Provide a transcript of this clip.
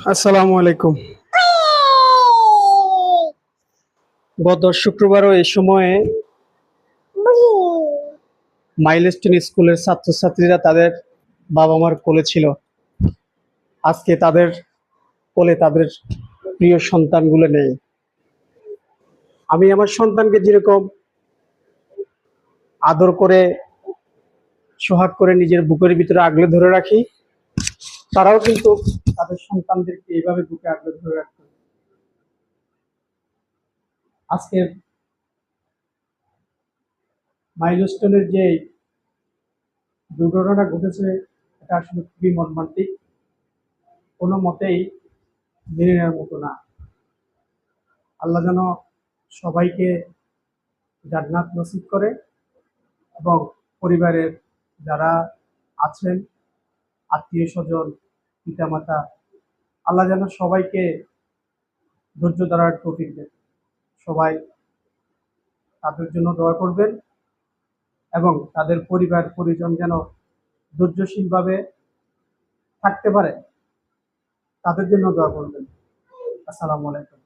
আসসালামু আলাইকুম। গত শুক্রবারও এই সময়ে মাইলস্টোন স্কুলের ছাত্রছাত্রীরা তাদের বাবা মার কোলে ছিল। আজকে তাদের কোলে তাদের প্রিয় সন্তানগুলো নেই। আমি আমার সন্তানকে যেরকম আদর করে সোহাগ করে নিজের বুকের ভিতরে আগলে ধরে রাখি, তারাও কিন্তু তাদের সন্তানদেরকে এইভাবে বুকে আগলে ধরে রাখে। আজকে মাইলস্টোনের যে দুর্ঘটনা ঘটেছে, এটা আসলে খুবই মর্মান্তিক, কোনো মতেই মেনে নেওয়ার মতো না। আল্লাহ যেন সবাইকে জান্নাত নসিব করে এবং পরিবারের যারা আছেন, আত্মীয় স্বজন, পিতামাতা, আল্লাহ যেন সবাইকে ধৈর্য ধরার তৌফিক দেন। সবাই তাদের জন্য দোয়া করবেন এবং তাদের পরিবার পরিজন যেন ধৈর্যশীলভাবে থাকতে পারে, তাদের জন্য দোয়া করবেন। আসসালামু আলাইকুম।